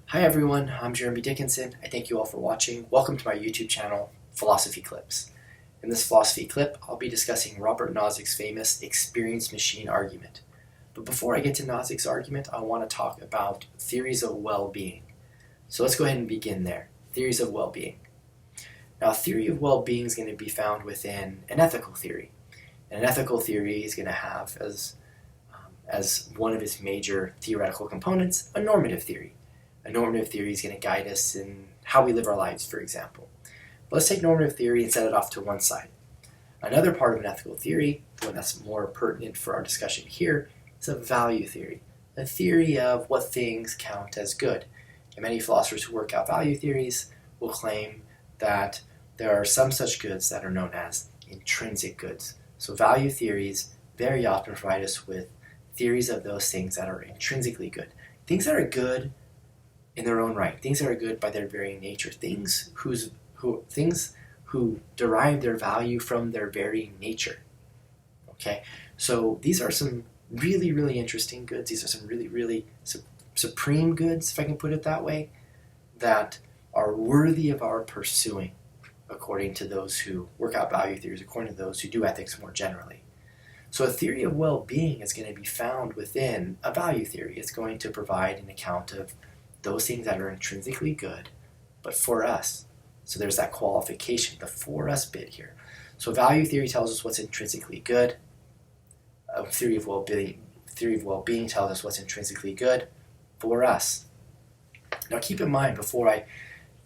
Hi everyone, I'm Jeremy Dickinson. I thank you all for watching. Welcome to my YouTube channel, Philosophy Clips. In this philosophy clip, I'll be discussing Robert Nozick's famous experience machine argument. But before I get to Nozick's argument, I want to talk about theories of well-being. So let's go ahead and begin there. Theories of well-being. Now, a theory of well-being is going to be found within an ethical theory. And an ethical theory is going to have as one of its major theoretical components a normative theory. A normative theory is going to guide us in how we live our lives, for example. But let's take normative theory and set it off to one side. Another part of an ethical theory, one that's more pertinent for our discussion here, is a value theory. A theory of what things count as good. And many philosophers who work out value theories will claim that there are some such goods that are known as intrinsic goods. So value theories very often provide us with theories of those things that are intrinsically good. Things that are good in their own right, things that are good by their very nature, things who derive their value from their very nature. Okay, so these are some really, really interesting goods. These are some really, really supreme goods, if I can put it that way, that are worthy of our pursuing, according to those who work out value theories, according to those who do ethics more generally. So a theory of well-being is going to be found within a value theory. It's going to provide an account of those things that are intrinsically good, but for us. So there's that qualification, the for us bit here. So value theory tells us what's intrinsically good. A theory of well-being tells us what's intrinsically good for us. Now keep in mind, before I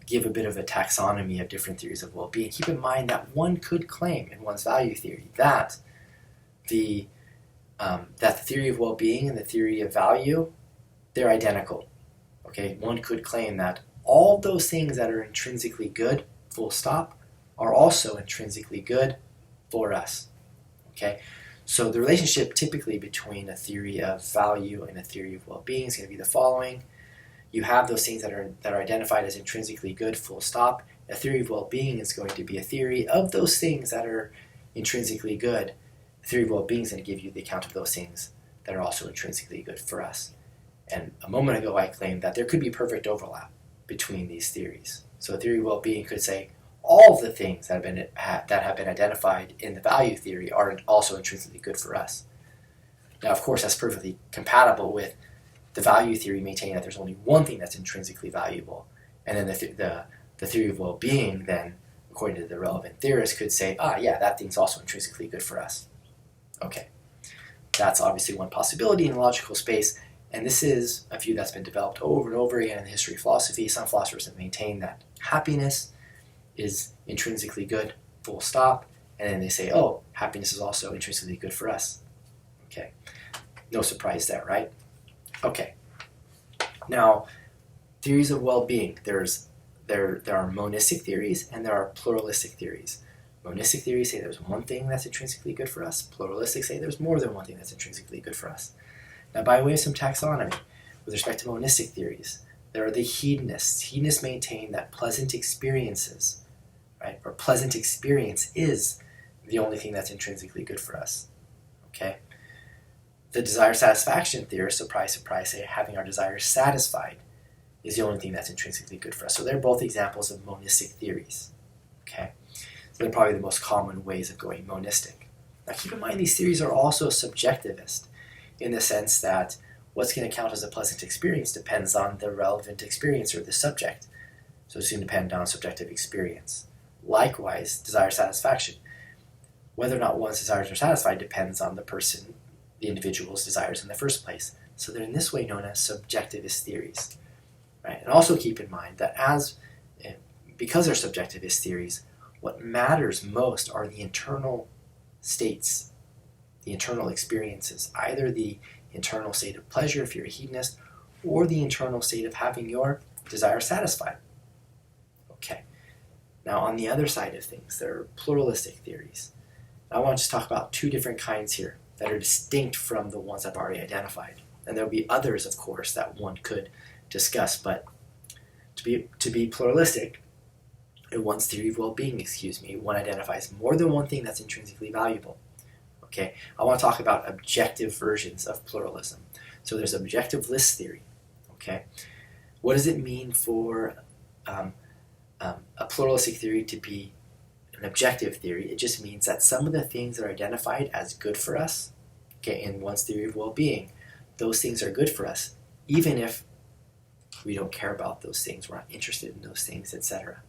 give a bit of a taxonomy of different theories of well-being, keep in mind that one could claim in one's value theory that the theory of well-being and the theory of value, they're identical. Okay, one could claim that all those things that are intrinsically good, full stop, are also intrinsically good for us. Okay, so the relationship typically between a theory of value and a theory of well-being is going to be the following. You have those things that are identified as intrinsically good, full stop. A theory of well-being is going to be a theory of those things that are intrinsically good. A theory of well-being is going to give you the account of those things that are also intrinsically good for us. And a moment ago I claimed that there could be perfect overlap between these theories. So a theory of well-being could say all of the things that have been identified in the value theory are also intrinsically good for us. Now, of course, that's perfectly compatible with the value theory maintaining that there's only one thing that's intrinsically valuable. And then the theory of well-being then, according to the relevant theorist, could say, yeah, that thing's also intrinsically good for us. Okay, that's obviously one possibility in the logical space. And this is a view that's been developed over and over again in the history of philosophy. Some philosophers have maintained that happiness is intrinsically good, full stop. And then they say, happiness is also intrinsically good for us. Okay, no surprise there, right? Okay, now theories of well-being. There are monistic theories and there are pluralistic theories. Monistic theories say there's one thing that's intrinsically good for us. Pluralistic say there's more than one thing that's intrinsically good for us. Now, by way of some taxonomy, with respect to monistic theories, there are the hedonists. Hedonists maintain that pleasant experiences, right, or pleasant experience is the only thing that's intrinsically good for us. Okay? The desire-satisfaction theorists, surprise, surprise, say having our desires satisfied is the only thing that's intrinsically good for us. So they're both examples of monistic theories. Okay? So they're probably the most common ways of going monistic. Now keep in mind these theories are also subjectivist, in the sense that what's going to count as a pleasant experience depends on the relevant experience or the subject. So it's going to depend on subjective experience. Likewise, desire satisfaction. Whether or not one's desires are satisfied depends on the person, the individual's desires in the first place. So they're in this way known as subjectivist theories. Right? And also keep in mind that because they're subjectivist theories, what matters most are the internal states, the internal experiences, either the internal state of pleasure if you're a hedonist, or the internal state of having your desire satisfied. Okay. Now on the other side of things, there are pluralistic theories. I want to just talk about two different kinds here that are distinct from the ones I've already identified. And there'll be others, of course, that one could discuss, but to be pluralistic, in one's theory of well-being, one identifies more than one thing that's intrinsically valuable. Okay, I want to talk about objective versions of pluralism. So there's objective list theory. Okay, What does it mean for a pluralistic theory to be an objective theory? It just means that some of the things that are identified as good for us, okay, in one's theory of well-being, those things are good for us, even if we don't care about those things, we're not interested in those things, etc.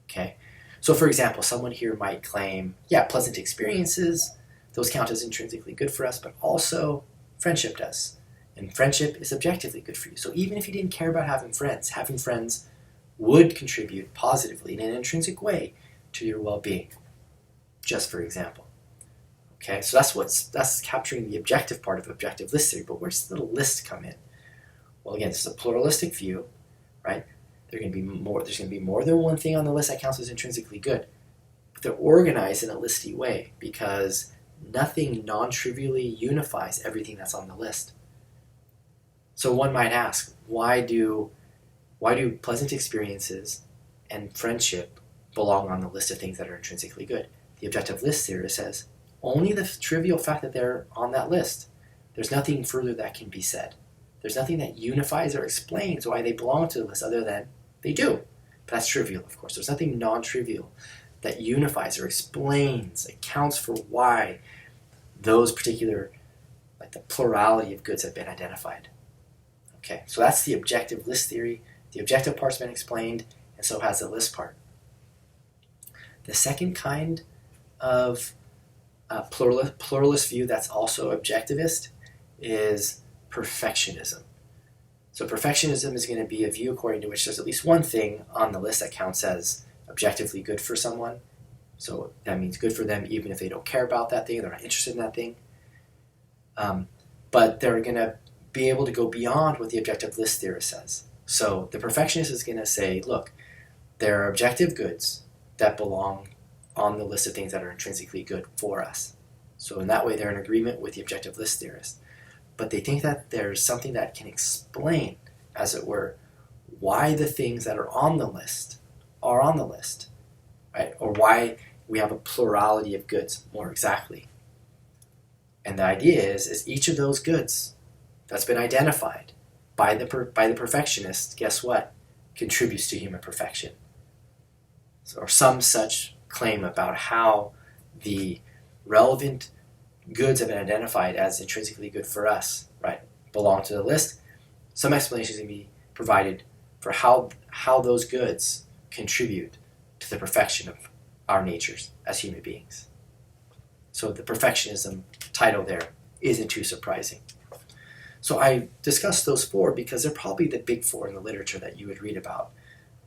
Okay? So for example, someone here might claim, yeah, pleasant experiences, those count as intrinsically good for us, but also friendship does. And friendship is objectively good for you. So even if you didn't care about having friends would contribute positively in an intrinsic way to your well-being, just for example. Okay, so that's capturing the objective part of objective list theory, but where's the list come in? Well, again, this is a pluralistic view, right? There's going to be more than one thing on the list that counts as intrinsically good, but they're organized in a listy way because nothing non-trivially unifies everything that's on the list. So one might ask, why do pleasant experiences and friendship belong on the list of things that are intrinsically good? The objective list theorist says only the trivial fact that they're on that list. There's nothing further that can be said. There's nothing that unifies or explains why they belong to the list other than they do. But that's trivial, of course. There's nothing non-trivial that unifies or explains, accounts for why those particular, like the plurality of goods have been identified. Okay, so that's the objective list theory. The objective part's been explained, and so has the list part. The second kind of pluralist view that's also objectivist is perfectionism. So perfectionism is going to be a view according to which there's at least one thing on the list that counts as objectively good for someone. So that means good for them even if they don't care about that thing, they're not interested in that thing. But they're going to be able to go beyond what the objective list theorist says. So the perfectionist is going to say, look, there are objective goods that belong on the list of things that are intrinsically good for us. So in that way, they're in agreement with the objective list theorist. But they think that there's something that can explain, as it were, why the things that are on the list, right? Or why we have a plurality of goods, more exactly. And the idea is each of those goods that's been identified by the perfectionist, guess what? Contributes to human perfection. So, or some such claim about how the relevant goods have been identified as intrinsically good for us, right, belong to the list. Some explanation is going to be provided for how those goods contribute to the perfection of our natures as human beings. So the perfectionism title there isn't too surprising. So I discussed those four because they're probably the big four in the literature that you would read about.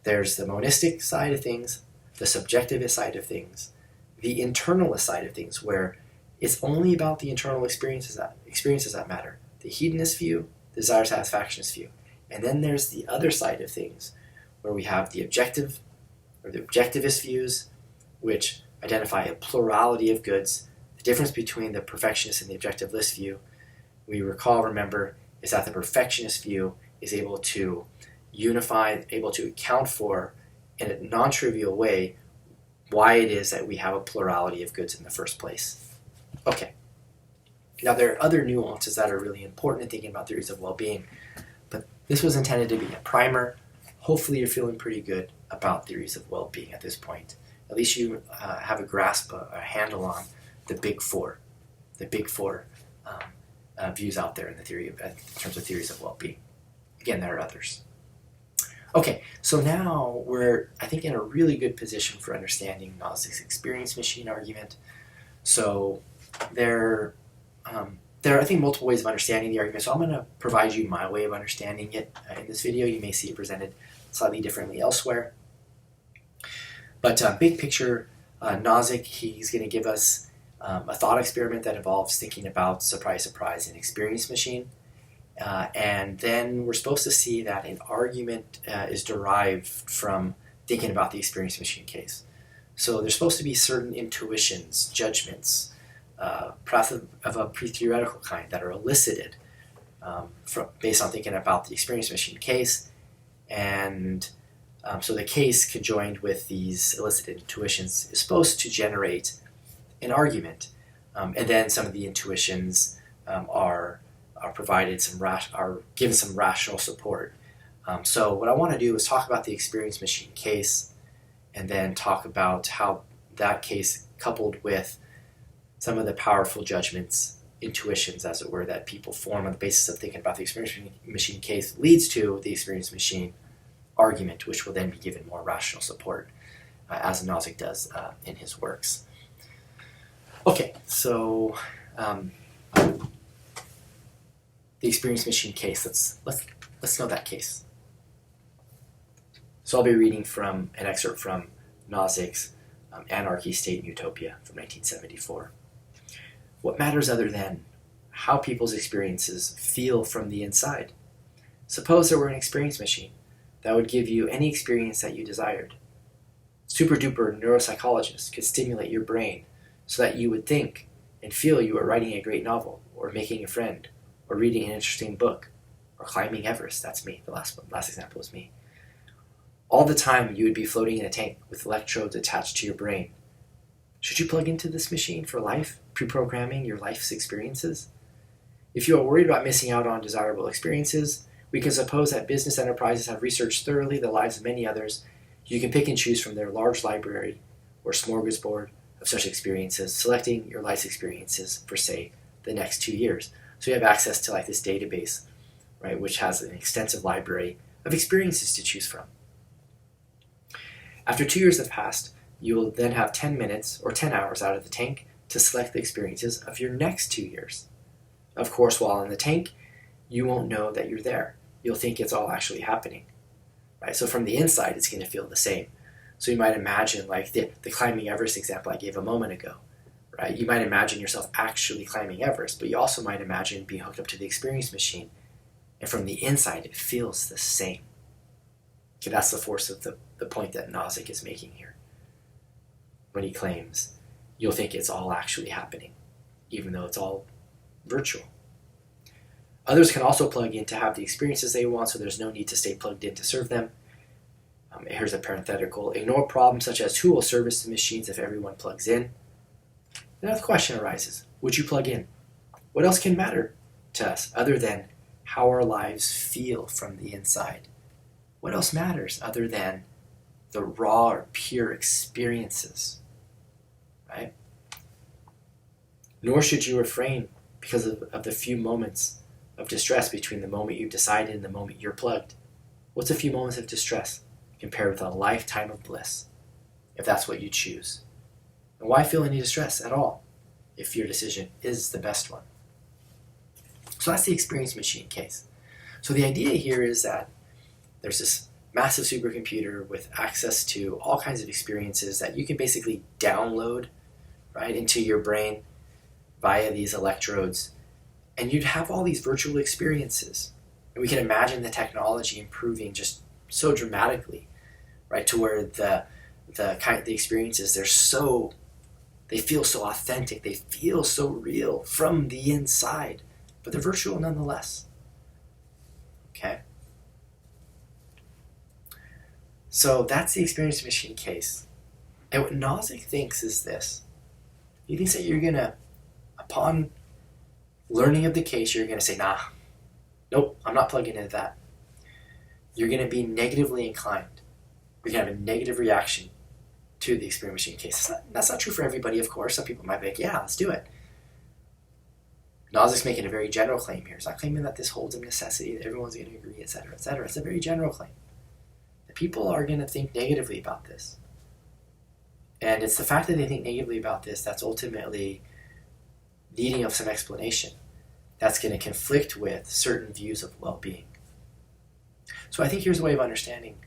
There's the monistic side of things, the subjectivist side of things, the internalist side of things, where it's only about the internal experiences that matter. The hedonist view, the desire-satisfactionist view. And then there's the other side of things, where we have the objective, or the objectivist views, which identify a plurality of goods. The difference between the perfectionist and the objective list view, we remember, is that the perfectionist view is able to unify, able to account for, in a non-trivial way, why it is that we have a plurality of goods in the first place. Okay. Now there are other nuances that are really important in thinking about theories of well-being, but this was intended to be a primer. Hopefully you're feeling pretty good about theories of well-being at this point. At least you have a grasp, a handle on the big four views out there in terms of theories of well-being. Again, there are others. Okay, so now we're, I think, in a really good position for understanding Nozick's experience machine argument. So there are, I think, multiple ways of understanding the argument. So I'm going to provide you my way of understanding it in this video. You may see it presented slightly differently elsewhere. But big picture, Nozick, he's going to give us a thought experiment that involves thinking about surprise, surprise, an experience machine. And then we're supposed to see that an argument is derived from thinking about the experience machine case. So there's supposed to be certain intuitions, judgments, perhaps of a pre-theoretical kind that are elicited based on thinking about the experience machine case. And so the case conjoined with these elicited intuitions is supposed to generate an argument. And then some of the intuitions are provided are given some rational support So what I want to do is talk about the experience machine case, and then talk about how that case, coupled with some of the powerful judgments, intuitions, as it were, that people form on the basis of thinking about the experience machine case, leads to the experience machine argument, which will then be given more rational support, as Nozick does in his works. Okay, so the experience machine case. Let's know that case. So I'll be reading from an excerpt from Nozick's Anarchy, State, and Utopia from 1974. What matters other than how people's experiences feel from the inside? Suppose there were an experience machine that would give you any experience that you desired. Super-duper neuropsychologists could stimulate your brain so that you would think and feel you were writing a great novel, or making a friend, or reading an interesting book, or climbing Everest. That's me. The last example was me. All the time you would be floating in a tank with electrodes attached to your brain. Should you plug into this machine for life, pre-programming your life's experiences? If you are worried about missing out on desirable experiences, we can suppose that business enterprises have researched thoroughly the lives of many others. You can pick and choose from their large library or smorgasbord of such experiences, selecting your life's experiences for, say, the next 2 years. So you have access to like this database, right, which has an extensive library of experiences to choose from. After 2 years have passed, you will then have 10 minutes or 10 hours out of the tank to select the experiences of your next 2 years. Of course, while in the tank, you won't know that you're there. You'll think it's all actually happening. Right? So from the inside, it's going to feel the same. So you might imagine, like the climbing Everest example I gave a moment ago. Right? You might imagine yourself actually climbing Everest, but you also might imagine being hooked up to the experience machine. And from the inside, it feels the same. Okay, that's the force of the point that Nozick is making here. When he claims, you'll think it's all actually happening, even though it's all virtual. Others can also plug in to have the experiences they want, so there's no need to stay plugged in to serve them. Here's a parenthetical. Ignore problems such as who will service the machines if everyone plugs in. Another question arises. Would you plug in? What else can matter to us other than how our lives feel from the inside? What else matters other than the raw or pure experiences? Right? Nor should you refrain because of the few moments of distress between the moment you've decided and the moment you're plugged. What's a few moments of distress compared with a lifetime of bliss, if that's what you choose? And why feel any distress at all if your decision is the best one? So that's the experience machine case. So the idea here is that there's this massive supercomputer with access to all kinds of experiences that you can basically download right into your brain via these electrodes, and you'd have all these virtual experiences. And we can imagine the technology improving just so dramatically, right, to where the experiences, they feel so authentic, they feel so real from the inside, but they're virtual nonetheless. Okay? So that's the experience machine case. And what Nozick thinks is this. He thinks that you're going to, upon learning of the case, you're going to say, nah, nope, I'm not plugging into that. You're going to be negatively inclined. You're going to have a negative reaction to the experience machine case. That's not true for everybody, of course. Some people might be like, yeah, let's do it. Nozick's making a very general claim here. He's not claiming that this holds of necessity, that everyone's going to agree, etc., etc. It's a very general claim. The people are going to think negatively about this. And it's the fact that they think negatively about this that's ultimately needing of some explanation that's going to conflict with certain views of well-being. So I think here's a way of understanding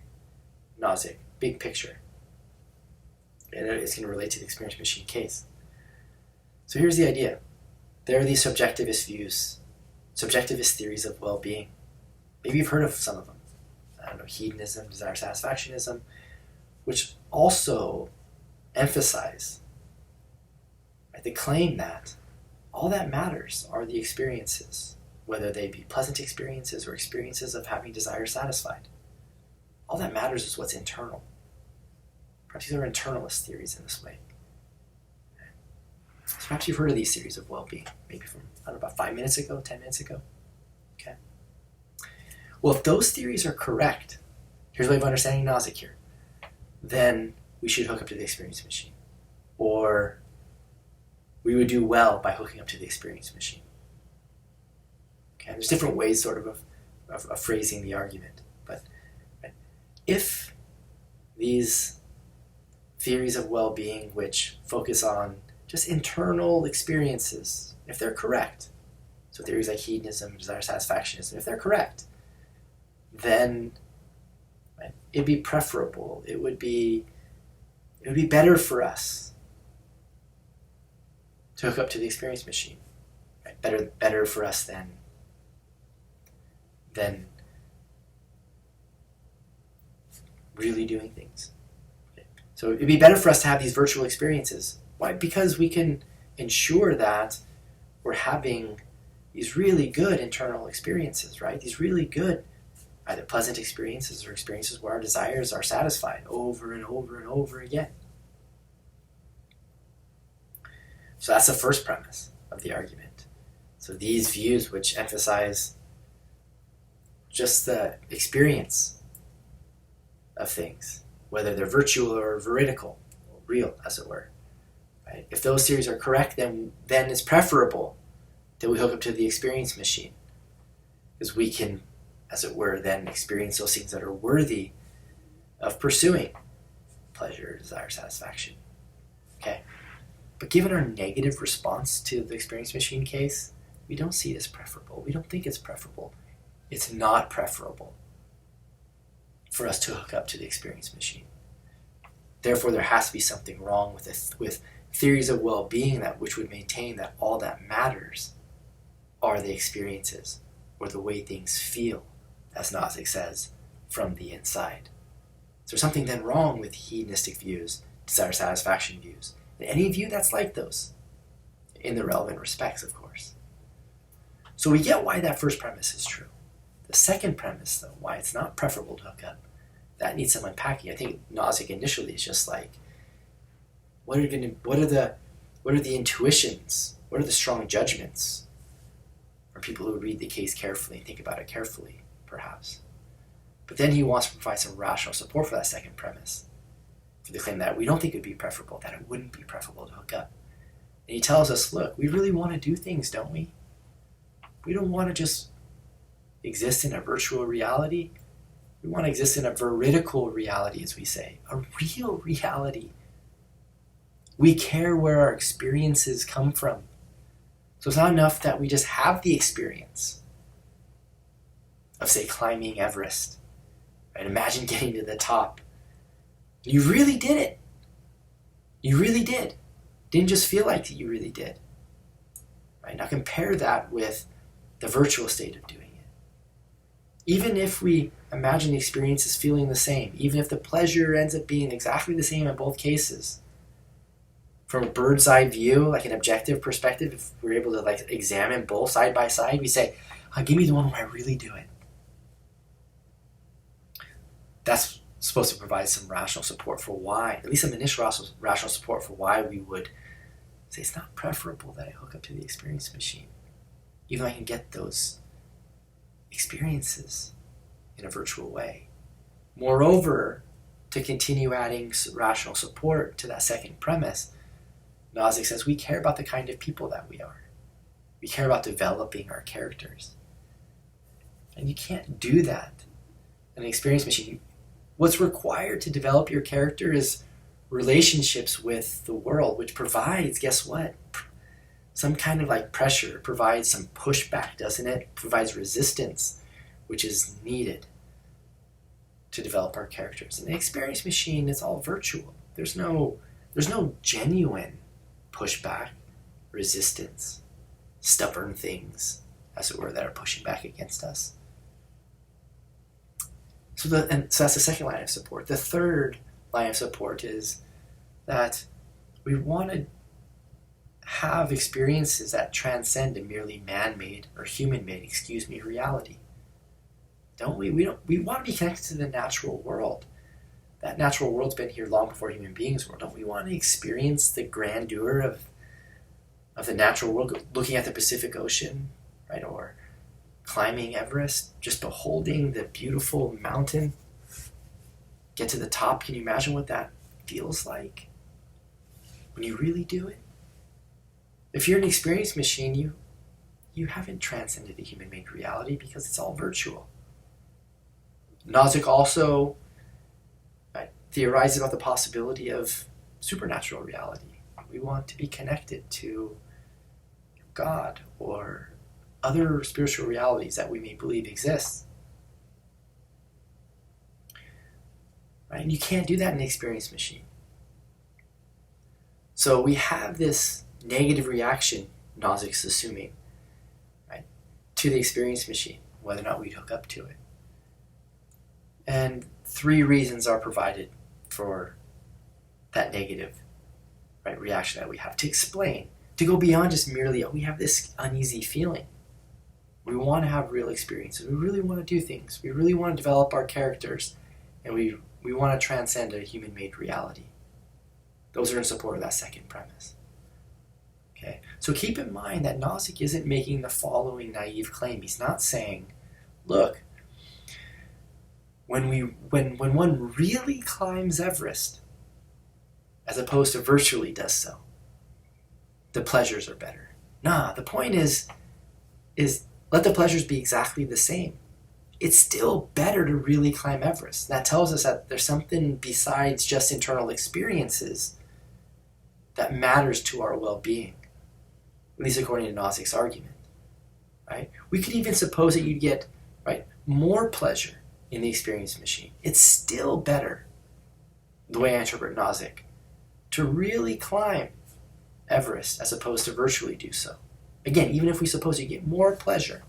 Nozick, big picture. And it's going to relate to the experience machine case. So here's the idea. There are these subjectivist views, subjectivist theories of well-being. Maybe you've heard of some of them. I don't know, hedonism, desire-satisfactionism, which also emphasize the claim that all that matters are the experiences, whether they be pleasant experiences or experiences of having desire satisfied. All that matters is what's internal. Perhaps these are internalist theories in this way. So perhaps you've heard of these theories of well-being, maybe from, I don't know, about 5 minutes ago, 10 minutes ago. Okay. Well, if those theories are correct, here's a way of understanding Nozick here, then we should hook up to the experience machine. Or we would do well by hooking up to the experience machine. Okay, and there's different ways sort of phrasing the argument. But if these theories of well-being which focus on just internal experiences, if they're correct, so theories like hedonism, desire-satisfactionism, if they're correct, then it'd be preferable. It would be better for us to hook up to the experience machine. Right? Better for us than really doing things. Okay? So it'd be better for us to have these virtual experiences. Why? Because we can ensure that we're having these really good internal experiences, right? These really good either pleasant experiences or experiences where our desires are satisfied over and over and over again. So that's the first premise of the argument. So these views which emphasize just the experience of things, whether they're virtual or veridical, or real, as it were. Right? If those theories are correct, then it's preferable that we hook up to the experience machine, because we can, as it were, then experience those things that are worthy of pursuing pleasure, desire, satisfaction. Okay? But given our negative response to the experience machine case, we don't see it as preferable. We don't think it's preferable. It's not preferable for us to hook up to the experience machine. Therefore, there has to be something wrong with theories of well-being which would maintain that all that matters are the experiences or the way things feel, as Nozick says, from the inside. So there's something then wrong with hedonistic views, desire-satisfaction views, and any view that's like those, in the relevant respects, of course. So we get why that first premise is true. The second premise, though, why it's not preferable to hook up, that needs some unpacking. I think Nozick initially is just like, what are the intuitions? What are the strong judgments for people who read the case carefully and think about it carefully, perhaps? But then he wants to provide some rational support for that second premise, for the claim that we don't think it would be preferable, that it wouldn't be preferable to hook up. And he tells us, look, we really want to do things, don't we? We don't want to just exist in a virtual reality. We want to exist in a veridical reality, as we say, a real reality. We care where our experiences come from. So it's not enough that we just have the experience of, say, climbing Everest. Right? Imagine getting to the top. You really did it. You really did. Didn't just feel like you really did. Right? Now compare that with the virtual state of doing it. Even if we imagine the experience is feeling the same, even if the pleasure ends up being exactly the same in both cases, from a bird's eye view, like an objective perspective, if we're able to examine both side by side, we say, give me the one where I really do it. That's supposed to provide some rational support for why, at least some initial rational support for why we would say it's not preferable that I hook up to the experience machine, even though I can get those experiences in a virtual way. Moreover, to continue adding rational support to that second premise, Nozick says we care about the kind of people that we are. We care about developing our characters. And you can't do that in an experience machine. What's required to develop your character is relationships with the world, which provides, guess what? Some kind of pressure, provides some pushback, doesn't it? Provides resistance, which is needed to develop our characters. In the experience machine, it's all virtual. There's no genuine pushback, resistance, stubborn things, as it were, that are pushing back against us. So that's the second line of support. The third line of support is that we want to have experiences that transcend a merely man-made or human-made, reality. Don't we? We want to be connected to the natural world. That natural world's been here long before human beings were. Don't we want to experience the grandeur of the natural world, looking at the Pacific Ocean, right? Or climbing Everest, just beholding the beautiful mountain, get to the top. Can you imagine what that feels like when you really do it? If you're an experience machine, you haven't transcended a human-made reality because it's all virtual. Nozick also theorized about the possibility of supernatural reality. We want to be connected to God or other spiritual realities that we may believe exist. Right? And you can't do that in an experience machine. So we have this negative reaction, Nozick's assuming, right, to the experience machine, whether or not we'd hook up to it. And 3 reasons are provided for that negative, right, reaction that we have to explain, to go beyond just merely, we have this uneasy feeling. We want to have real experiences. We really want to do things. We really want to develop our characters, and we want to transcend a human-made reality. Those are in support of that second premise. Okay, so keep in mind that Nozick isn't making the following naive claim. He's not saying, look, when one really climbs Everest, as opposed to virtually does so, the pleasures are better. Nah, the point is let the pleasures be exactly the same. It's still better to really climb Everest. That tells us that there's something besides just internal experiences that matters to our well-being, at least according to Nozick's argument. Right? We could even suppose that you'd get, right, more pleasure in the experience machine. It's still better, the way I interpret Nozick, to really climb Everest as opposed to virtually do so. Again, even if we suppose you get more pleasure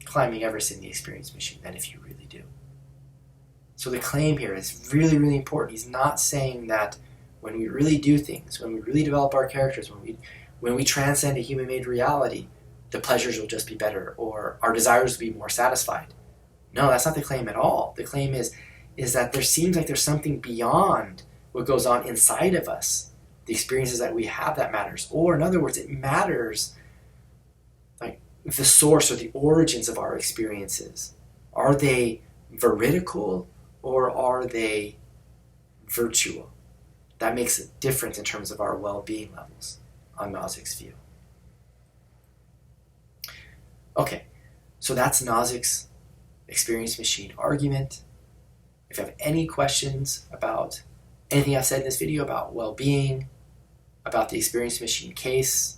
climbing Everest in the experience machine than if you really do. So the claim here is really, really important. He's not saying that when we really do things, when we really develop our characters, when we transcend a human-made reality, the pleasures will just be better or our desires will be more satisfied. No, that's not the claim at all. The claim is that there seems like there's something beyond what goes on inside of us, the experiences that we have that matters. Or in other words, it matters like the source or the origins of our experiences. Are they veridical or are they virtual? That makes a difference in terms of our well-being levels on Nozick's view. Okay, so that's Nozick's experience machine argument. If you have any questions about anything I've said in this video about well-being, about the experience machine case,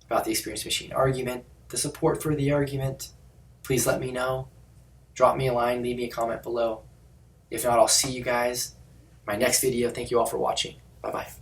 about the experience machine argument, the support for the argument, please let me know. Drop me a line, leave me a comment below. If not, I'll see you guys in my next video. Thank you all for watching. Bye-bye.